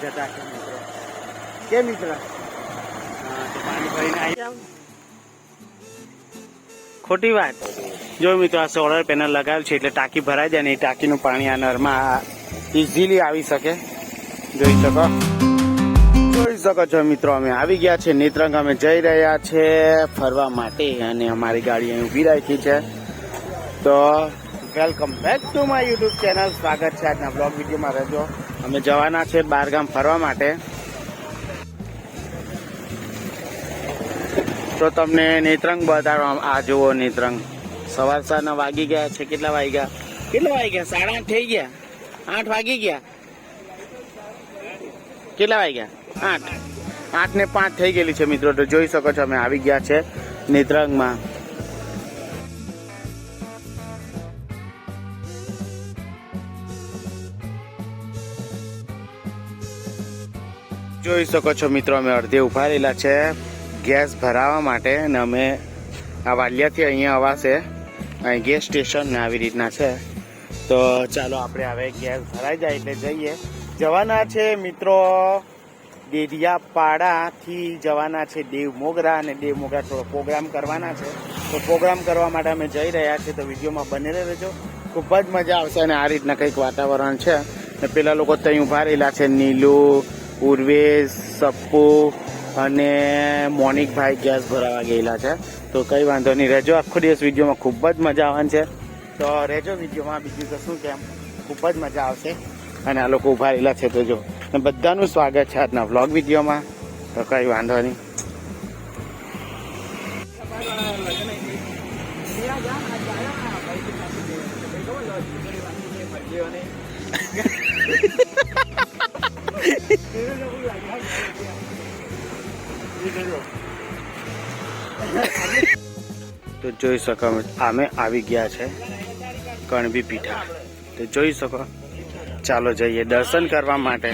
જતા છે મિત્રો. કે મિત્ર તો પાણી ભરીને આવી જાવ. ખોટી વાત. જો મિત્રો આ સોલર પેનલ લગાવ્યું છે એટલે ટાંકી ભરાઈ જાય ને એ ટાંકીનું પાણી આ નળમાં ઇઝીલી આવી શકે. જોઈ શકો છો મિત્રો, અમે આવી ગયા છે નેત્રંગ. અમે જઈ રહ્યા છે ફરવા માટે અને અમારી ગાડી અહીં ઊભી રાખી છે. તો welcome back to my YouTube channel. સ્વાગત છે આજના બ્લોગ વિડીયોમાં. રહેજો. અમે જવાના છે બહારગામ ફરવા માટે. તો તમને નેત્રંગ બતાડવા. આ જુઓ નેત્રંગ. સવારના વાગી ગયા છે. કેટલા વાગ્યા? 8:30 થઈ ગયા. 8 વાગી ગયા. કેટલા વાગ્યા? 8:05 થઈ ગયેલી છે મિત્રો. તો જોઈ શકો છો અમે આવી ગયા છે નેત્રંગમાં. જોઈ શકો છો મિત્રો, અમે અડધે ઉભા રહેલા છે ગેસ ભરાવા માટે. અને અમે આ વાલિયાથી અહીંયા અવાશે અહીં ગેસ સ્ટેશન ને આવી રીતના છે. તો ચાલો આપણે હવે ગેસ ભરાઈ જાય એટલે જઈએ. જવાના છે મિત્રો ડેડિયાપાડાથી જવાના છે દેવ મોગરા. અને દેવ મોગરા થોડો પ્રોગ્રામ કરવાના છે. તો પ્રોગ્રામ કરવા માટે અમે જઈ રહ્યા છીએ. તો વિડીયોમાં બનેલા રહેજો, ખૂબ જ મજા આવશે. અને આ રીતના કંઈક વાતાવરણ છે. ને પેલા લોકો ત્યાં ઊભા રહેલા છે, નીલુ, ઉર્વેશ, સપ્પુ અને મોનિકભાઈ ગેસ ભરાવા ગયેલા છે. તો કંઈ વાંધો નહીં, રહેજો. આખો દિવસ વિડીયોમાં ખૂબ જ મજા આવવાની છે. તો રહેજો વિડીયોમાં. બીજું તો શું કેમ, ખૂબ જ મજા આવશે. અને આ લોકો ઉભા રહેલા છે તો જો. અને બધાનું સ્વાગત છે આજના વ્લોગ વિડીયોમાં. તો કંઈ વાંધો નહીં. તો જોઈ શકો અમે આવી ગયા છે કણબી પીઠા. તો જોઈ શકો. ચાલો જઈએ દર્શન કરવા માટે.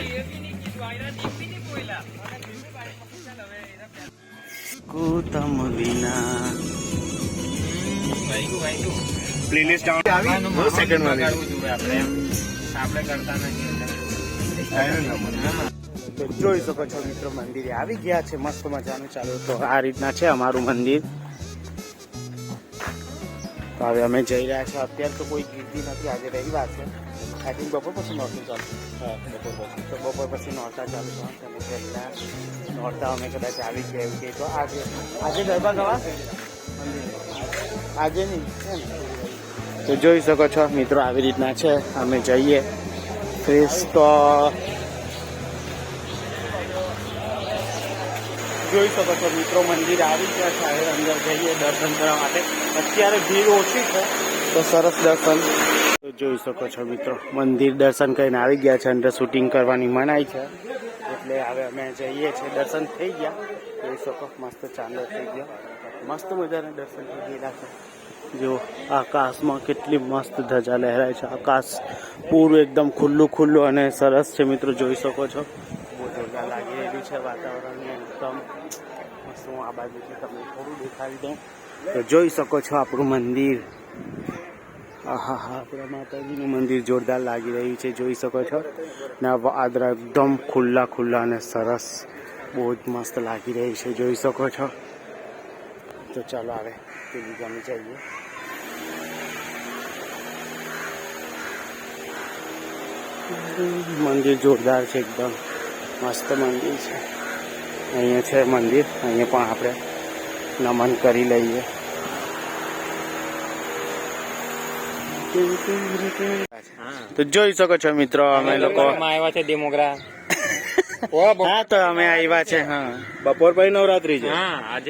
તમ વિના પ્લેલિસ્ટ ડાઉન સેકન્ડમાં આપણે કરતા નથી. તો જોઈ શકો છો મિત્રો, મંદિરે આવી ગયા છે. મસ્ત મજાનું. ચાલો તો આ રીતના છે અમારું મંદિર. તો હવે અમે જઈ રહ્યા છીએ. અત્યારે તો કોઈ ગીર્દી નથી. આજે રવિવાર છે. આઈ થિંક બપોર પછી નોરતું ચાલુ. હા, બપોર પછી. તો બપોર પછી નોરતા ચાલુ થશે. અને પહેલા નોરતા અમે કદાચ આવી ગયા એવું કે. તો આજે ગરબા ગવા આજે નહીં. તો જોઈ શકો છો મિત્રો, આવી રીતના છે. અમે જઈએ ફ્રેશ. તો જોઈ શકો છો મિત્રો, મંદિર આવી ગયા છે. હવે અંદર જઈએ દર્શન કરવા માટે. અત્યારે ભીડ ઓછી છે તો સરસ દર્શન. તો જોઈ શકો છો મિત્રો, મંદિર દર્શન કરીને આવી ગયા છે. અંદર શૂટિંગ કરવાની મનાઈ છે એટલે હવે અમે જઈએ છીએ. દર્શન થઈ ગયા. જોઈ શકો મસ્ત ચાંદો થઈ ગયો. મસ્ત મજાના દર્શન થઈ ગયેલા છે. જો આકાશમાં કેટલી મસ્ત ધજા લહેરાય છે. આકાશ પૂરું એકદમ ખુલ્લું અને સરસ છે મિત્રો. જોઈ શકો છો બહુ જોરદાર લાગી રહેલું છે વાતાવરણ એકદમ મસ્ત. હું આ બાજુથી તમને થોડું દેખાડી દઉં. તો જોઈ શકો છો આપણું મંદિર. હા, આપણા માતાજીનું મંદિર જોરદાર લાગી રહ્યું છે. જોઈ શકો છો ને આ વાદળા એકદમ ખુલ્લા અને સરસ બહુ જ મસ્ત લાગી રહી છે. જોઈ શકો છો. તો ચાલો આવે પેલી ગમી જઈએ. મંદિર જોરદાર છે, એકદમ મસ્ત મંદિર છે. અહીંયા છે મંદિર. અહીંયા પણ આપણે નમન કરી લઈએ. તો જોઈ શકો છો મિત્રો, અમે લોકો આવ્યા છે દેમોગરા. હા, તો અમે આવ્યા છે. હા, બપોર પછી નવરાત્રી છે.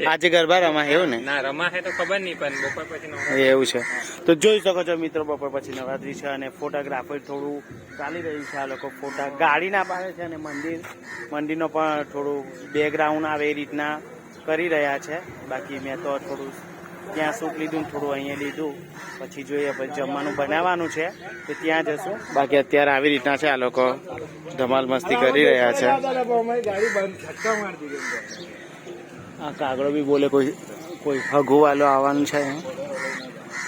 આજે ગરબા રમા એવું ને? ના, રમા છે તો ખબર નહીં, પણ બપોર પછી એવું છે. તો જોઈ શકો છો મિત્રો, બપોર પછી નવરાત્રી છે અને ફોટોગ્રાફર થોડું ચાલી રહ્યું છે. આ લોકો ફોટા ગાડી ના પાડે છે અને મંદિરનો પણ થોડું બેકગ્રાઉન્ડ આવે એ રીતના કરી રહ્યા છે. બાકી મેં તો થોડું ત્યાં શૂટ લીધું, થોડું અહીંયા લીધું. પછી જોઈએ, પછી જમવાનું બનાવવાનું છે તો ત્યાં જશું. બાકી અત્યારે આવી રીતના છે. આ લોકો ધમાલ મસ્તી કરી રહ્યા છે. આ કાગડો બી બોલે કોઈ હગુવાલો આવવાનું છે.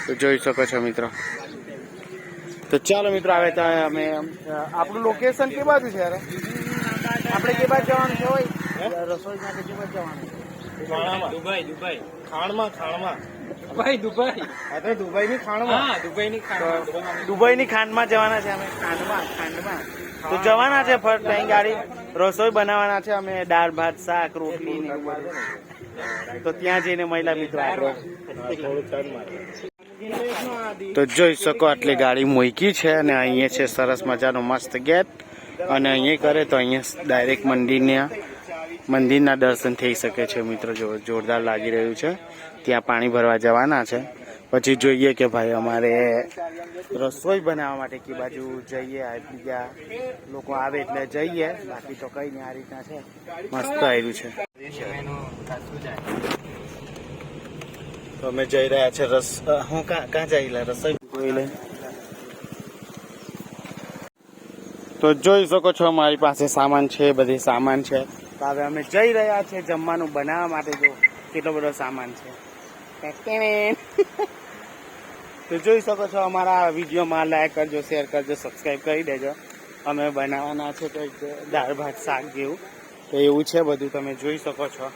તો જોઈ શકો છો મિત્રો. તો ચાલો મિત્રો, હવે અમે આપણું લોકેશન કે બાજુ છે યાર? જવાનું છે હોય રસોઈ માટે કેમાં જવાનું ખાણામાં. દુબઈ દુબઈ ખાણમાં ખાણમાં દુબઈ દુબઈ આ તો દુબઈની ખાણમાં. હા દુબઈની ખાણ દુબઈની ખાંડમાં જવાના છે અમે ખાંડમાં તો જવાના છે ફર્સ્ટ ટાઈમ ગાડી રસોઈ બનાવવાના છે અમે દાળ ભાત શાક રોટલી ને એવું બધું. તો ત્યાં જઈને મહિલા મિત્રો આપણે થોડું ટર્ન મારે. તો જોઈ શકો આટલી ગાડી મૂકી છે અને અહીંયા છે સરસ મજાનો મસ્ત ગેટ અને અહીંયા કરે તો અહીંયા ડાયરેક્ટ મંદિરના દર્શન થઈ શકે છે મિત્રો. જોરદાર લાગી રહ્યું છે. ત્યાં પાણી ભરવા જવાના છે પછી જોઈએ કે ભાઈ અમારે રસોઈ બનાવવા માટે કે બાજુ જઈએ આ બીજા લોકો આવે એટલે જઈએ બાકી તો કઈ નહીં આ રીતના છે મસ્ત આવ્યું છે. તો અમે જઈ રહ્યા છે હું ક્યાં જઈ રસોઈ લઈને. તો જોઈ શકો છો મારી પાસે સામાન છે બધી સામાન છે તો હવે અમે જઈ રહ્યા છે જમવાનું બનાવવા માટે. જો કેટલો બધો સામાન છે. તો જોઈ શકો છો અમારા વિડીયોમાં લાઈક કરજો શેર કરજો સબસ્ક્રાઈબ કરી દેજો. અમે બનાવવાના છે કંઈક દાળ ભાત શાક જેવું તો એવું છે બધું તમે જોઈ શકો છો.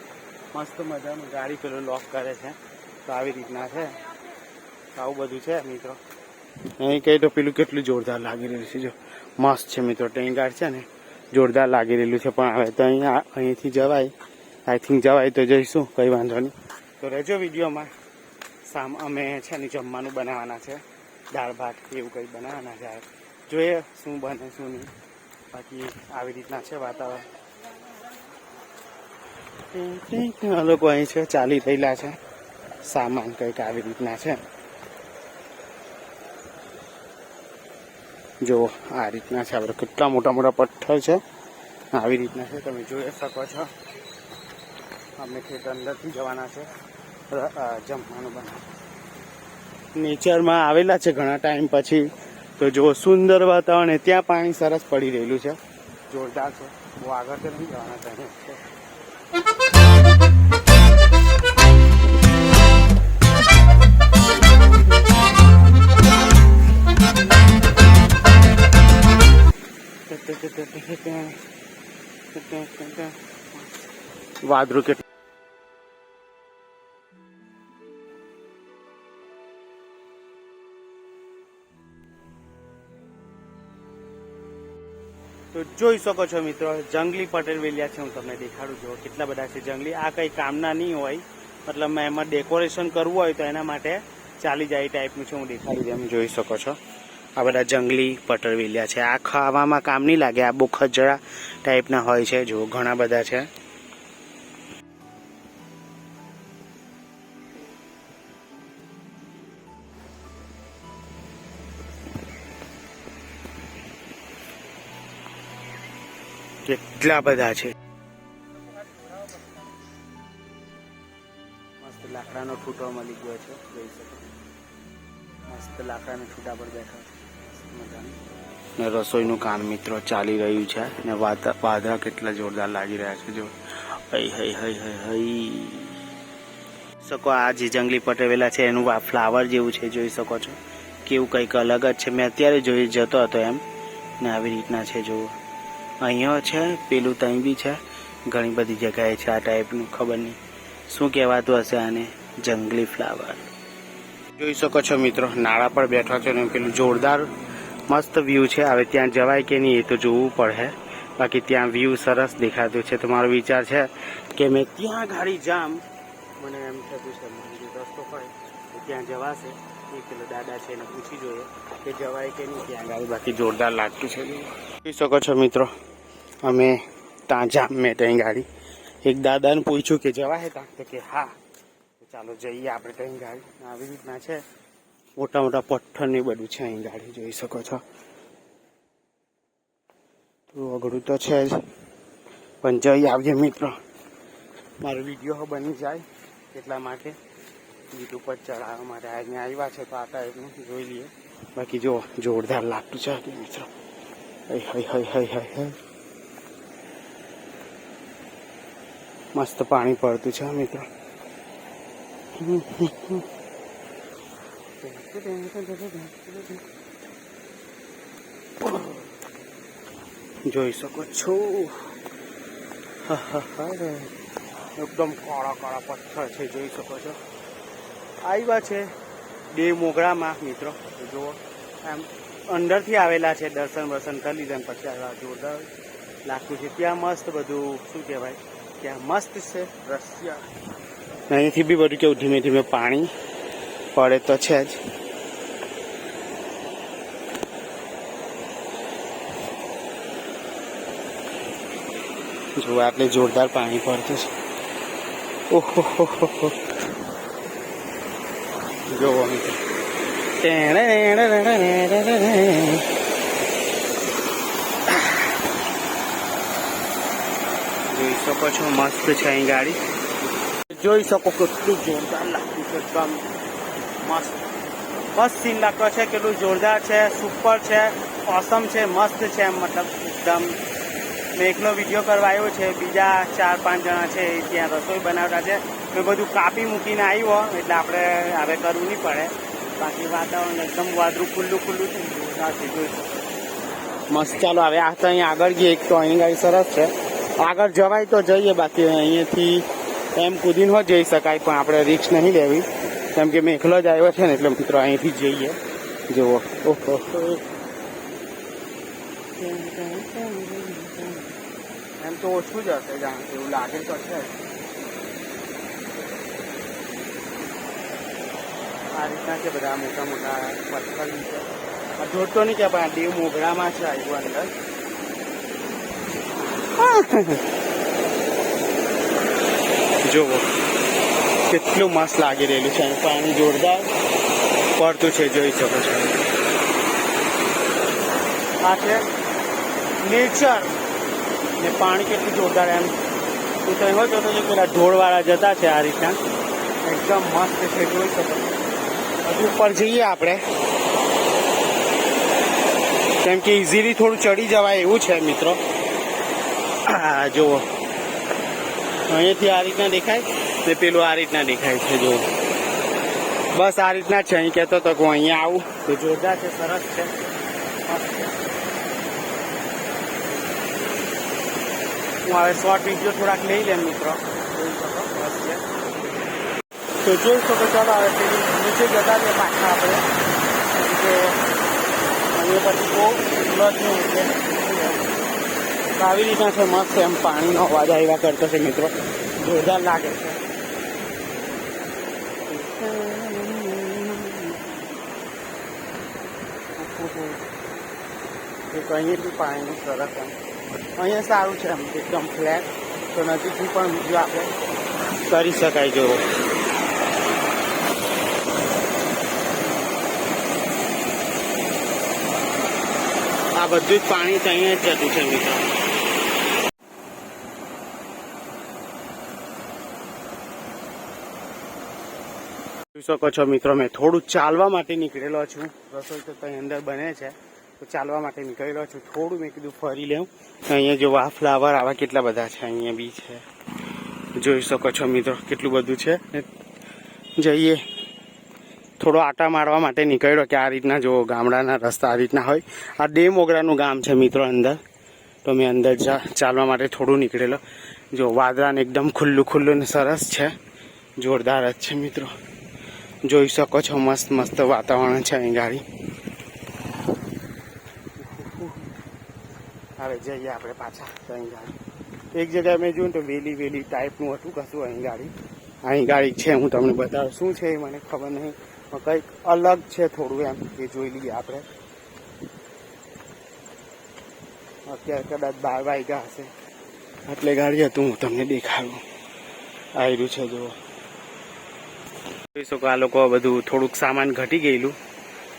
મસ્ત મજાનું ગાડી પેલું લોક કરે છે તો આવી રીતના છે. આવું બધું છે મિત્રો. અહીં કહી તો પેલું કેટલું જોરદાર લાગી રહ્યું છે. જો મસ્ત છે મિત્રો. ટ્રેન ગાર્ડ છે ને જોરદાર લાગી રહેલું છે પણ હવે તો અહીંથી જવાય આઈ થિંક જવાય તો જઈશું કંઈ વાંધો નહીં. તો રહેજો વિડીયોમાં. અમે છે ને જમવાનું બનાવવાના છે દાળ ભાત એવું કંઈ બનાવવાના છે. જોઈએ શું બને શું નહીં. બાકી આવી રીતના છે વાતાવરણ. આ લોકો અહીં છે ચાલી રહેલા છે. સામાન કંઈક આવી રીતના છે. જો આ રીતના છે. આપણે કેટલા મોટા મોટા પથ્થર છે આવી રીતના છે તમે જોઈ શકો છો. અમે ખેત અંદરથી જવાના છે જમવાનું બનાવ. નેચરમાં આવેલા છે ઘણા ટાઈમ પછી તો જો સુંદર વાતાવરણ. ત્યાં પાણી સરસ પડી રહેલું છે જોરદાર છે. બહુ આગળ તો નહીં જવાના ત્યાં છે. વાદળું કેટલું તો જોઈ શકો છો મિત્રો જંગલી પટેલ વેલિયા છે. હું તમને દેખાડું છું કેટલા બધા છે જંગલી. આ કંઈ કામના નહીં હોય મતલબ એમાં ડેકોરેશન કરવું હોય તો એના માટે ચાલી જાય ટાઈપનું છે. હું દેખાડી દઉં. એમ જોઈ શકો છો આ બધા જંગલી પટરવેલિયા છે. આ ખાવામાં કામ નહીં લાગે. આ બહુ ખજડા ટાઈપના હોય છે. જો ઘણા બધા છે. કેટલા બધા છે. મસ્ત લાકડાનો ઠૂંઠો મળી ગયો છે. જોઈ શકો મસ્ત લાકડાના ઠૂંઠા પર બેઠા છે. રસોઈનું કામ મિત્રો ચાલી રહ્યું છે ને વાદળા કેટલા જોરદાર લાગી રહ્યા છે. જો હઈ હઈ હઈ હઈ હઈ શકો આ જે જંગલી પટેવેલા છે એનું ફ્લાવર જેવું છે. જોઈ શકો છો કેવું કંઈક અલગ જ છે. મેં અત્યારે જોઈ જતો હતો એમ ને આવી રીતના છે. જો અહીંયા છે પેલું ત્યાં બી છે. ઘણી બધી જગ્યાએ છે આ ટાઈપનું. ખબર નહીં શું કહેવાતું હશે આને. જંગલી ફ્લાવર જોઈ શકો છો મિત્રો. નાળા પર બેઠા છે ને પેલું જોરદાર મસ્ત વ્યૂ છે. હવે ત્યાં જવાય કે નહીં એ તો જોવું પડે. બાકી ત્યાં વ્યૂ સરસ દેખાતું છે. તો મારો વિચાર છે કે મેં ત્યાં ગાડી જામ. મને એમ થતું છે રસ્તો પડે તો ત્યાં જવાશે. એ પેલો દાદા છે એને પૂછી જોઈએ કે જવાય કે નહીં ત્યાં ગાડી. બાકી જોરદાર લાગતું છે. જોઈ શકો છો મિત્રો અમે ત્યાં જામ મેં ત્યાં ગાડી. એક દાદાને પૂછ્યું કે જવાય ત્યાં તો કે હા. ચાલો જઈએ આપણે ત્યાં ગાડી. આવી રીતના છે. મોટા મોટા પથ્થર ને બધું છે અહીં ગાડી. જોઈ શકો છો. તો અઘરું તો છે જ પણ જઈ આવજે મિત્રો. મારો વિડીયો બની જાય એટલા માટે યુટ્યુબ પર ચડાવવા માટે અહીંયા આવ્યા છે. તો આ ટાઈપનું જોઈ લઈએ. બાકી જો જોરદાર લાગતું છે મિત્રો. હઈ હઈ હઈ હઈ હઈ હઈ મસ્ત પાણી પડતું છે મિત્રો. જોઈ શકો છો એકદમ કાળા કાળા પથ્થર છે, જોઈ શકો છો. આવ્યા છે દેવ મોગરામાં મિત્રો. જુઓ આમ અંદરથી આવેલા છે, દર્શન વર્શન કરી લીધા પછી આવ્યા. જોરદાર લાગતું છે. ત્યાં મસ્ત બધું શું કહેવાય, ત્યાં મસ્ત છે દ્રશ્ય. અહીંથી બી બધું કેવું ધીમે ધીમે પાણી પડે તો છે જ. જો આટલે જોરદાર પાણી પડતું છે. ઓહો જોવો મિત્રો. જોઈ શકો છો મસ્ત છે અહીં ગાડી. જોઈ શકો કેટલું જોરદાર લાગતું છે. એકદમ મસ્ત મસ્ત સીન લાગતો છે. કેટલું જોરદાર છે, સુપર છે, ઓસમ છે, મસ્ત છે. એમ મતલબ એકદમ. મેં એકલો વિડીયો કરવા આવ્યો છે, બીજા 4-5 જણા છે ત્યાં રસોઈ બનાવતા છે. મેં બધું કાપી મૂકીને આવ્યો એટલે આપણે હવે કરવું નહીં પડે. બાકી વાતાવરણ એકદમ વાદળું ખુલ્લું ખુલ્લું છે, જોરદાર છે. જોઈ શકો મસ્ત. ચાલો હવે આ તો અહીંયા આગળ જઈએ. એક તો અહીં ગાડી સરસ છે, આગળ જવાય તો જઈએ, બાકી અહીંયાથી એમ કૂદીને હો જઈ શકાય, પણ આપણે રિસ્ક નહીં લેવી કેમ કે મેં એકલો જ આવ્યો છે ને, એટલે મિત્રો અહીંથી જઈએ. જુઓ ઓહો એમ તો ઓછું જ હશે જાણ, એવું લાગે તો છે. આ રીતના છે બધા મોટા મોટા પથ્થર છે. જોડતો નહીં કે પણ આ દેવ મોગરામાં છે આવ્યું અંદર. જુઓ કેટલું મસ્ત લાગી રહેલું છે. પાણી જોરદાર પડતું છે, જોઈ શકો છો. આ છે નેચર ને પાણી કેટલું જોરદાર. એમ હું તો એવો જોતો છું પેલા ઢોળવાળા જતા છે આ રીતના. એકદમ મસ્ત છે, જોઈ શકો. હજુ ઉપર જઈએ આપણે કેમ કે ઇઝીલી થોડું ચડી જવાય એવું છે મિત્રો. હા જુઓ અહીંયાથી આ રીતના દેખાય ને પેલું આ રીતના દેખાય છે. જુઓ બસ આ રીતના છે. અહીં કહેતો હતો કે હું અહીંયા આવું તો જોરદાર છે, સરસ છે, મસ્ત છે. હું હવે શોર્ટ વિડીયો થોડાક લઈ લેમ મિત્રો. જોઈ શકો બસ છે. તો જોઈ શકો. ચાલો હવે પેલી નીચે જતા છે પાછા આપણે, કે અહીંયા પછી બહુ ઉલટ નહીં એટલે આવી રીતના છે. મસ્ત એમ પાણીનો અવાજ આવ્યા કરતો છે મિત્રો, જોરદાર લાગે છે. અહીંયાથી પાણીનું સરસ એમ અહીંયા સારું છે એમ એકદમ ફ્લેટ. તો નજીકથી પણ વિડીયો આપણે કરી શકાય. જો આ બધું જ પાણી તો અહીંયા જ જતું છે મિત્રો. જોઈ શકો છો મિત્રો, મેં થોડું ચાલવા માટે નીકળેલો છું. રસોઈ તો ત્યાં અંદર બને છે તો ચાલવા માટે નીકળેલો છું. થોડું મેં કીધું ફરી લેવું. અહીંયા જો આ ફ્લાવર આવા કેટલા બધા છે, અહીંયા બી છે. જોઈ શકો છો મિત્રો કેટલું બધું છે. જઈએ થોડો આટા મારવા માટે નીકળ્યો કે આ રીતના જો ગામડાના રસ્તા આ રીતના હોય. આ દેવ મોગરાનું ગામ છે મિત્રો અંદર. તો મેં અંદર ચાલવા માટે થોડું નીકળેલો. જો વાદળાને એકદમ ખુલ્લું ખુલ્લું ને સરસ છે, જોરદાર જ છે મિત્રો. જોઈ શકો છો મસ્ત મસ્ત વાતાવરણ છે અહીં ગાડી. હવે જઈએ આપણે પાછા અહીં ગાડી. એક જગ્યાએ મેં જોયું તો વેલી ટાઈપનું હતું કશું અહીં ગાડી. અહીં ગાડી છે, હું તમને બતાવું શું છે એ મને ખબર નહીં, પણ કંઈક અલગ છે થોડું એમ. એ જોઈ લઈએ આપણે. અત્યારે કદાચ 12 વાગ્યા હશે એટલે ગાડી હતું, હું તમને દેખાડું. આવ્યું છે જુઓ. જોઈ શકો આ લોકો બધું થોડુંક સામાન ઘટી ગયેલું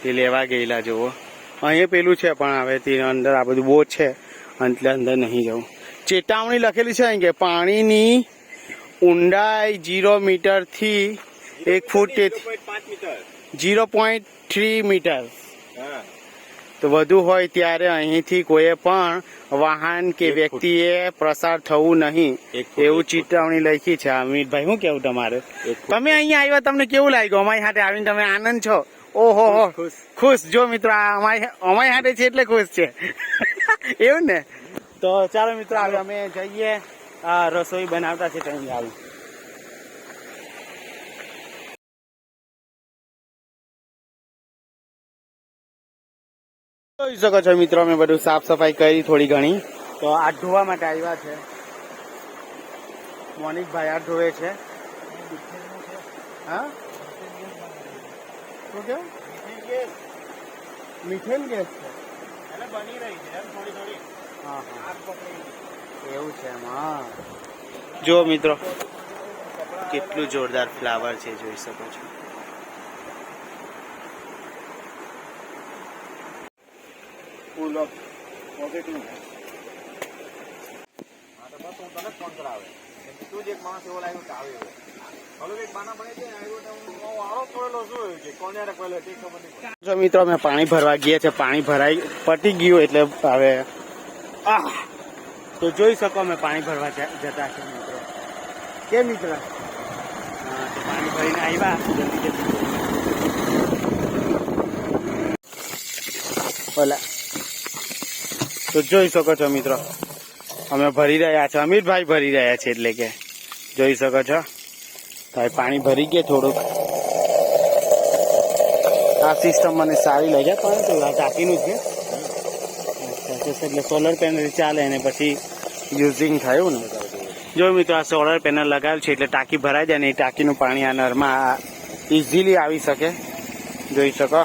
તે લેવા ગયેલા. જુઓ અહીંયા પેલું છે પણ હવે તે અંદર આ બધું બોટ છે એટલે અંદર નહીં જવું. ચેતવણી લખેલી છે અહીં કે પાણીની ઊંડાઈ 0 મીટરથી 1 ફૂટ 0.3 મીટર તો વધુ હોય ત્યારે અહીંથી કોઈ પણ વાહન કે વ્યક્તિએ પ્રસાર થવું નહીં એવું ચેતવણી લખી છે. અમિતભાઈ શું કેવું તમારે? તમે અહીંયા આવ્યા, તમને કેવું લાગ્યું? અમારી સાથે આવીને તમે આનંદ છો? ઓહો ખુશ. જો મિત્રો અમારી સાથે છે એટલે ખુશ છે એવું ને. તો ચાલો મિત્રો હવે અમે જઈએ આ રસોઈ બનાવતા છે ત્યાં હાલ. જોઈ શકો છો મિત્રો, અમે બધું સાફ સફાઈ કરી થોડી ઘણી. તો આ ધોવા માટે આવ્યા છે મોનિકભાઈ, આ ધોવે છે. હા શું કેવું? મિથેન ગેસ છે. બની રહી છે થોડી થોડી. હા હા એવું છે એમાં. જો મિત્રો કેટલું જોરદાર ફ્લાવર છે, જોઈ શકો છો. Full of positive. હા તો બસ હું તને ફોન કરાવે. તું જ એક માણસ એવો લાગ્યો કે આવે એવો. હવે એક બાના બને છે આવ્યો તો હું આરો પડેલો શું એવું છે કોને રાખેલો તે ખબર નહીં પડે. જો મિત્રો અમે પાણી ભરવા ગયા છે, પાણી ભરાઈ પતી ગયું એટલે હવે તો જોઈ શકો અમે પાણી ભરવા જતા છે મિત્રો. કે મિત્ર હા તો પાણી ભરીને આવ્યા જલ્દી જલ્દી. ઓલા તો જોઈ શકો છો મિત્રો અમે ભરી રહ્યા છે, અમિતભાઈ ભરી રહ્યા છે એટલે કે જોઈ શકો છો. તો પાણી ભરી ગયા થોડુંક. આ સિસ્ટમ મને સારી લાગે પણ તો આ ટાંકીનું છે એટલે સોલર પેનલ ચાલે અને પછી યુઝિંગ થયું ને. જો મિત્રો આ સોલર પેનલ લગાવેલ છે એટલે ટાંકી ભરાઈ જાય ને એ ટાંકીનું પાણી આ નળમાં ઇઝીલી આવી શકે, જોઈ શકો.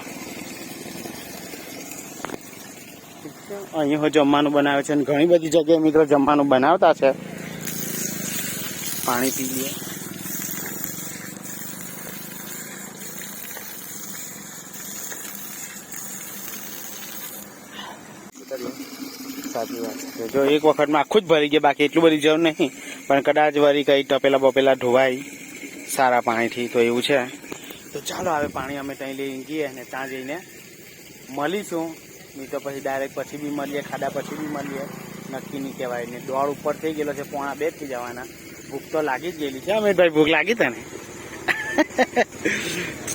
અહીં જમવાનું બનાવે છે અને ઘણી બધી જગ્યાએ મિત્રો જમવાનું બનાવતા છે. પાણી પી લઈએ. સાચી વાત છે. જો એક વખતમાં આખું જ ભરી ગયા, બાકી એટલું બધી જરૂર નહીં, પણ કદાચ વળી કઈ ટપેલા બપેલા ધોવાય સારા પાણીથી, તો એવું છે. તો ચાલો હવે પાણી અમે ત્યાં લઈને જઈએ અને ત્યાં જઈને મળીશું. નહીં તો પછી ડાયરેક્ટ પછી બી મળીએ, ખાડા પછી બી મળીએ, નક્કી નહીં કહેવાય. ને દોડ ઉપર થઈ ગયેલો છે, 1:30 થઈ જવાના. ભૂખ તો લાગી જ ગયેલી છે અમિતભાઈ, ભૂખ લાગી તને?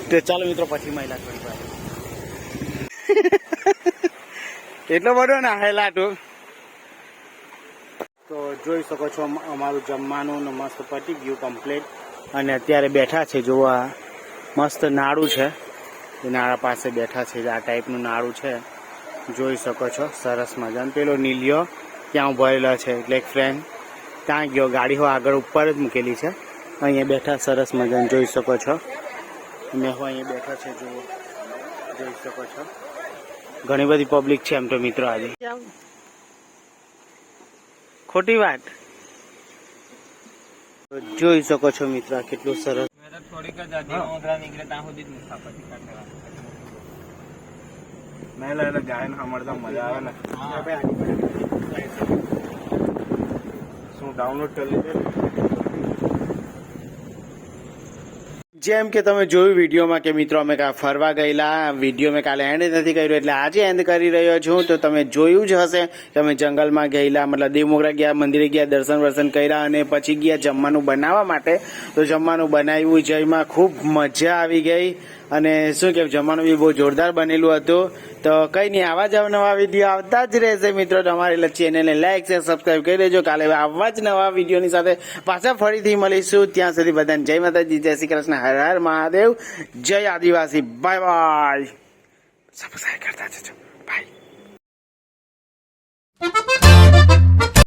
તો ચાલો મિત્રો પછી મહિલા થોડી વાર. એટલો બધો ના હેલા તું. તો જોઈ શકો છો અમારું જમવાનું ને મસ્ત પતી ગયું કમ્પ્લીટ. અને અત્યારે બેઠા છે, જોવા મસ્ત નાળું છે, એ નાળા પાસે બેઠા છે. આ ટાઈપનું નાળું છે, જોઈ શકો છો. સરસ મજાનો પેલો નીલિયો ત્યાં ઉભરેલો છે એટલે એક ફ્રેન્ડ ત્યાં ગયો. ગાડી આગળ ઉપર જ મૂકેલી છે. અહીંયા બેઠા સરસ મજાને જોઈ શકો છો. મેં અહીંયા બેઠા છે, જુઓ જોઈ શકો છો. ઘણી બધી પબ્લિક છે એમ તો મિત્રો આજે. ખોટી વાત. જોઈ શકો છો મિત્રો કેટલું સરસ. થોડીક જ મોગરા નીકળે ત્યાં સુધી જ મુસાફરી કાઢવા. મેં એટલે ગાયન સાંભળતા મજા આવે ને. શું ડાઉનલોડ કરી લીધું? જેમ કે તમે જોયું વિડીયોમાં કે મિત્રો અમે ફરવા ગયેલા. વિડીયો મેં કાલે એન્ડ નથી કર્યો એટલે આજે એન્ડ કરી રહ્યો છું. તો તમે જોયું જ હશે કે અમે જંગલમાં ગયેલા, મતલબ દેવમોગરા ગયા, મંદિરે ગયા, દર્શન કર્યા અને પછી ગયા જમવાનું બનાવવા માટે. તો જમવાનું બનાવ્યું, જયમાં ખૂબ મજા આવી ગઈ. અને શું કે જમવાનું બી બહુ જોરદાર બનેલું હતું. તો કઈ નહીં, આવા જ નવા વિડીયો આવતા જ રહેશે મિત્રો. તમારી ચેનલને લાઈક છે, સબસ્ક્રાઈબ કરી દેજો. કાલે આવા જ નવા વિડીયોની સાથે પાછા ફરીથી મળીશું. ત્યાં સુધી બધાને જય માતાજી, જય શ્રી કૃષ્ણ, હર હર મહાદેવ, જય આદિવાસી. Bye bye. સબસ્ક્રાઈબ કરતા જજો. બાય.